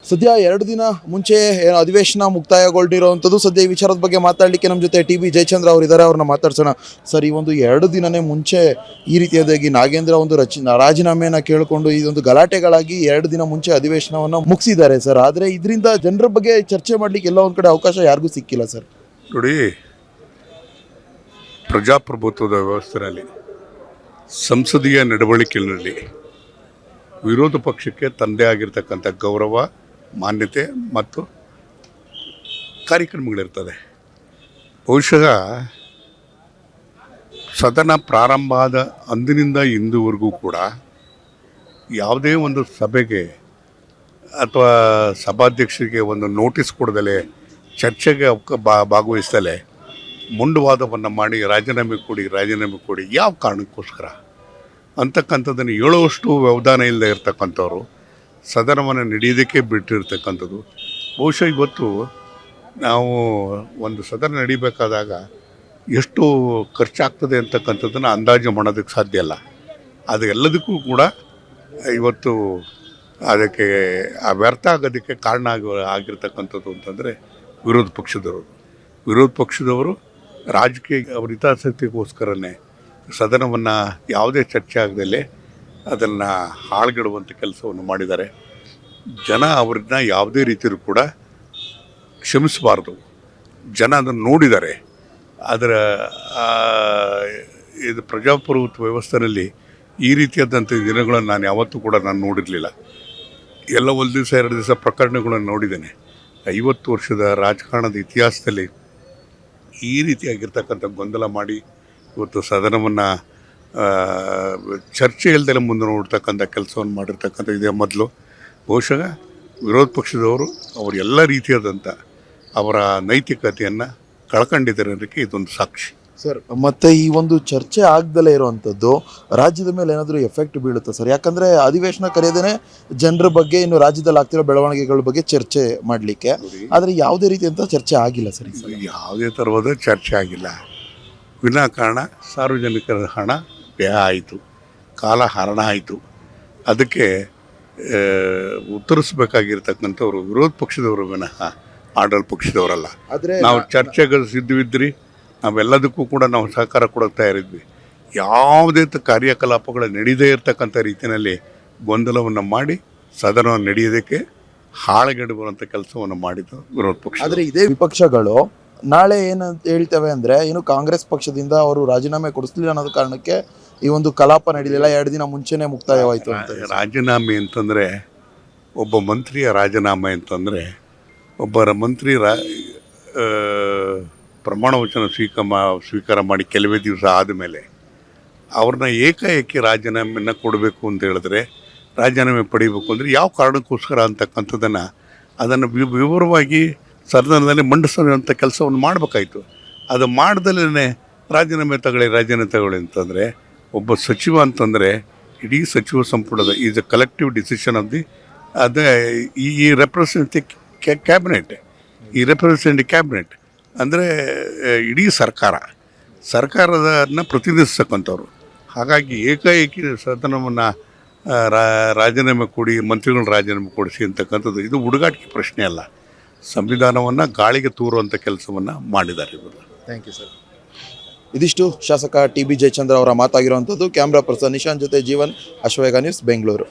ಸದ್ಯ 2 ದಿನ ಮುಂಚೆ ಏನು ಅಧಿವೇಶನ ಮುಕ್ತಾಯಗೊಂಡಿರುವಂಥದ್ದು. ಸದ್ಯ ಈ ವಿಚಾರದ ಬಗ್ಗೆ ಮಾತಾಡಲಿಕ್ಕೆ ನಮ್ಮ ಜೊತೆ ಟಿ ಬಿ ಜಯಚಂದ್ರ ಅವರು ಇದ್ದಾರೆ. ಅವ್ರನ್ನ ಮಾತಾಡ್ಸೋಣ. ಸರ್, ಈ ಒಂದು 2 ದಿನನೇ ಮುಂಚೆ ಈ ರೀತಿಯಾಗಿ ನಾಗೇಂದ್ರ ಒಂದು ರಾಜೀನಾಮೆಯನ್ನು ಕೇಳಿಕೊಂಡು ಇದೊಂದು ಗಲಾಟೆಗಳಾಗಿ 2 ದಿನ ಮುಂಚೆ ಅಧಿವೇಶನವನ್ನು ಮುಗಿಸಿದ್ದಾರೆ ಸರ್. ಆದರೆ ಇದರಿಂದ ಜನರ ಬಗ್ಗೆ ಚರ್ಚೆ ಮಾಡಲಿಕ್ಕೆ ಎಲ್ಲ ಒಂದು ಕಡೆ ಅವಕಾಶ ಯಾರಿಗೂ ಸಿಕ್ಕಿಲ್ಲ ಸರ್. ನೋಡಿ, ಪ್ರಜಾಪ್ರಭುತ್ವದ ವ್ಯವಸ್ಥೆಯಲ್ಲಿ ಸಂಸದೀಯ ನಡವಳಿಕೆಯಲ್ಲಿ ವಿರೋಧ ಪಕ್ಷಕ್ಕೆ ತಂದೆ ಆಗಿರ್ತಕ್ಕಂಥ ಗೌರವ, ಮಾನ್ಯತೆ ಮತ್ತು ಕಾರ್ಯಕ್ರಮಗಳಿರ್ತದೆ. ಬಹುಶಃ ಸದನ ಪ್ರಾರಂಭ ಆದ ಅಂದಿನಿಂದ ಇಂದುವರೆಗೂ ಕೂಡ ಯಾವುದೇ ಒಂದು ಸಭೆಗೆ ಅಥವಾ ಸಭಾಧ್ಯಕ್ಷರಿಗೆ ಒಂದು ನೋಟಿಸ್ ಕೊಡದಲೆ, ಚರ್ಚೆಗೆ ಭಾಗವಹಿಸದಲೆ ಮುಂಡುವಾದವನ್ನು ಮಾಡಿ ರಾಜೀನಾಮೆ ಕೊಡಿ ಯಾವ ಕಾರಣಕ್ಕೋಸ್ಕರ ಅಂತಕ್ಕಂಥದ್ದನ್ನು ಹೇಳುವಷ್ಟು ವ್ಯವಧಾನ ಇಲ್ಲದೆ ಇರತಕ್ಕಂಥವ್ರು ಸದನವನ್ನು ನಡೆಯೋದಕ್ಕೆ ಬಿಟ್ಟಿರ್ತಕ್ಕಂಥದ್ದು. ಬಹುಶಃ ಇವತ್ತು ನಾವು ಒಂದು ಸದನ ನಡಿಬೇಕಾದಾಗ ಎಷ್ಟು ಖರ್ಚಾಗ್ತದೆ ಅಂತಕ್ಕಂಥದ್ದನ್ನು ಅಂದಾಜು ಮಾಡೋದಕ್ಕೆ ಸಾಧ್ಯ ಇಲ್ಲ. ಅದು ಎಲ್ಲದಕ್ಕೂ ಕೂಡ ಇವತ್ತು ಅದಕ್ಕೆ ವ್ಯರ್ಥ ಆಗೋದಕ್ಕೆ ಕಾರಣ ಆಗಿರ್ತಕ್ಕಂಥದ್ದು ಅಂತಂದರೆ ವಿರೋಧ ಪಕ್ಷದವರು ರಾಜಕೀಯ ಅವ್ರ ಹಿತಾಸಕ್ತಿಗೋಸ್ಕರನೇ ಸದನವನ್ನು ಯಾವುದೇ ಚರ್ಚೆ ಆಗದಲ್ಲೇ ಅದನ್ನು ಹಾಳ್ಗೆಡುವಂಥ ಕೆಲಸವನ್ನು ಮಾಡಿದ್ದಾರೆ. ಜನ ಅವ್ರನ್ನ ಯಾವುದೇ ರೀತಿಯೂ ಕೂಡ ಕ್ಷಮಿಸಬಾರ್ದು. ಜನ ಅದನ್ನು ನೋಡಿದ್ದಾರೆ. ಅದರ ಇದು ಪ್ರಜಾಪ್ರಭುತ್ವ ವ್ಯವಸ್ಥೆಯಲ್ಲಿ ಈ ರೀತಿಯಾದಂಥ ದಿನಗಳನ್ನು ನಾನು ಯಾವತ್ತೂ ಕೂಡ ನೋಡಿರಲಿಲ್ಲ. ಎಲ್ಲ 1 ದಿವಸ 2 ದಿವಸ ಪ್ರಕರಣಗಳನ್ನು ನೋಡಿದ್ದೇನೆ. 50 ವರ್ಷದ ರಾಜಕಾರಣದ ಇತಿಹಾಸದಲ್ಲಿ ಈ ರೀತಿಯಾಗಿರ್ತಕ್ಕಂಥ ಗೊಂದಲ ಮಾಡಿ ಇವತ್ತು ಸದನವನ್ನು ಚರ್ಚೆ ಇಲ್ಲದೆ ಮುಂದೆ ನೋಡ್ತಕ್ಕಂಥ ಕೆಲಸವನ್ನು ಮಾಡಿರ್ತಕ್ಕಂಥ ಇದೇ ಮೊದಲು. ಬಹುಶಃ ವಿರೋಧ ಪಕ್ಷದವರು ಅವರು ಎಲ್ಲ ರೀತಿಯಾದಂಥ ಅವರ ನೈತಿಕತೆಯನ್ನು ಕಳ್ಕೊಂಡಿದ್ದಾರೆ ಅನ್ನೋದಕ್ಕೆ ಇದೊಂದು ಸಾಕ್ಷಿ ಸರ್. ಮತ್ತು ಈ ಒಂದು ಚರ್ಚೆ ಆಗದಲ್ಲೇ ಇರುವಂಥದ್ದು ರಾಜ್ಯದ ಮೇಲೆ ಏನಾದರೂ ಎಫೆಕ್ಟ್ ಬೀಳುತ್ತಾ ಸರ್? ಯಾಕಂದರೆ ಅಧಿವೇಶನ ಕರೆಯೋದೇ ಜನರ ಬಗ್ಗೆ, ಇನ್ನು ರಾಜ್ಯದಲ್ಲಿ ಆಗ್ತಿರೋ ಬೆಳವಣಿಗೆಗಳ ಬಗ್ಗೆ ಚರ್ಚೆ ಮಾಡಲಿಕ್ಕೆ. ಆದರೆ ಯಾವುದೇ ರೀತಿಯಂಥ ಚರ್ಚೆ ಆಗಿಲ್ಲ ಸರ್. ಯಾವುದೇ ಥರವಾದ ಚರ್ಚೆ ಆಗಿಲ್ಲ. ವಿನಾಕಾರಣ ಸಾರ್ವಜನಿಕರ ಹಣ ವ್ಯಯ ಆಯಿತು, ಕಾಲ ಹರಣ ಆಯಿತು. ಅದಕ್ಕೆ ಉತ್ತರಿಸಬೇಕಾಗಿರ್ತಕ್ಕಂಥವ್ರು ವಿರೋಧ ಪಕ್ಷದವರು ವಿನಃ ಆಡಳಿತ ಪಕ್ಷದವರಲ್ಲ. ಆದರೆ ನಾವು ಚರ್ಚೆಗಳು ಸಿದ್ಧವಿದ್ರಿ, ನಾವೆಲ್ಲದಕ್ಕೂ ಕೂಡ ನಾವು ಸಹಕಾರ ಕೊಡೋಕೆ ತಯಾರಿದ್ವಿ. ಯಾವುದೇ ಕಾರ್ಯಕಲಾಪಗಳು ನಡೀದೇ ಇರತಕ್ಕಂಥ ರೀತಿಯಲ್ಲಿ ಗೊಂದಲವನ್ನು ಮಾಡಿ ಸದನವನ್ನು ನಡೆಯೋದಕ್ಕೆ ಹಾಳುಗೆಡುವಂಥ ಕೆಲಸವನ್ನು ಮಾಡಿದ್ದು ವಿರೋಧ ಪಕ್ಷ. ಆದರೆ ಇದೇ ವಿಪಕ್ಷಗಳು ನಾಳೆ ಏನಂತ ಹೇಳ್ತೇವೆ ಅಂದರೆ, ಇನ್ನು ಕಾಂಗ್ರೆಸ್ ಪಕ್ಷದಿಂದ ಅವರು ರಾಜೀನಾಮೆ ಕೊಡಿಸ್ಲಿಲ್ಲ ಅನ್ನೋದು ಕಾರಣಕ್ಕೆ ಈ ಒಂದು ಕಲಾಪ ನಡೀಲಿಲ್ಲ, 2 ದಿನ ಮುಂಚೆನೇ ಮುಕ್ತಾಯವಾಯಿತು ಅಂತ. ರಾಜೀನಾಮೆ ಅಂತಂದರೆ, ಒಬ್ಬ ಮಂತ್ರಿಯ ರಾಜೀನಾಮೆ ಅಂತಂದರೆ, ಒಬ್ಬರ ಮಂತ್ರಿ ಪ್ರಮಾಣ ವಚನ ಸ್ವೀಕಾರ ಮಾಡಿ ಕೆಲವೇ ದಿವಸ ಆದಮೇಲೆ ಅವ್ರನ್ನ ಏಕಾಏಕಿ ರಾಜೀನಾಮೆಯನ್ನು ಕೊಡಬೇಕು ಅಂತ ಹೇಳಿದ್ರೆ, ರಾಜೀನಾಮೆ ಪಡಿಬೇಕು ಅಂದರೆ ಯಾವ ಕಾರಣಕ್ಕೋಸ್ಕರ ಅಂತಕ್ಕಂಥದ್ದನ್ನು ಅದನ್ನು ವಿವರವಾಗಿ ಸದನದಲ್ಲಿ ಮಂಡಿಸುವಂಥ ಕೆಲಸವನ್ನು ಮಾಡಬೇಕಾಯ್ತು. ಅದು ಮಾಡ್ದಲೇ ರಾಜೀನಾಮೆ ತಗೊಳ್ಳಿ ಅಂತಂದರೆ, ಒಬ್ಬ ಸಚಿವ ಅಂತಂದರೆ ಇಡೀ ಸಚಿವ ಸಂಪುಟದ is a collective decision of the ಈ ರೆಪ್ರೆಸೆಂಟ್ ಕ್ಯಾಬಿನೆಟ್. ಈ ರೆಪ್ರೆಸೆಂಟ್ ಕ್ಯಾಬಿನೆಟ್ ಅಂದರೆ ಇಡೀ ಸರ್ಕಾರದನ್ನು ಪ್ರತಿನಿಧಿಸ್ತಕ್ಕಂಥವ್ರು. ಹಾಗಾಗಿ ಏಕಾಏಕಿ ಸದನವನ್ನು ರಾಜೀನಾಮೆ ಕೊಡಿ, ಮಂತ್ರಿಗಳು ರಾಜೀನಾಮೆ ಕೊಡಿಸಿ ಅಂತಕ್ಕಂಥದ್ದು ಇದು ಹುಡುಗಾಟಿಕೆ ಪ್ರಶ್ನೆ ಅಲ್ಲ. ಸಂವಿಧಾನವನ್ನು ಗಾಳಿಗೆ ತೂರುವಂಥ ಕೆಲಸವನ್ನು ಮಾಡಿದ್ದಾರೆ ಇವರು. Thank you sir. ಇದಿಷ್ಟು ಶಾಸಕ ಟಿ ಬಿ ಜಯಚಂದ್ರ ಅವರ ಮಾತಾಗಿರುವಂಥದ್ದು. ಕ್ಯಾಮ್ರಾ ಪರ್ಸನ್ ನಿಶಾಂತ್ ಜೊತೆ ಜೀವನ್, ಅಶ್ವೇಗ ನ್ಯೂಸ್, ಬೆಂಗಳೂರು.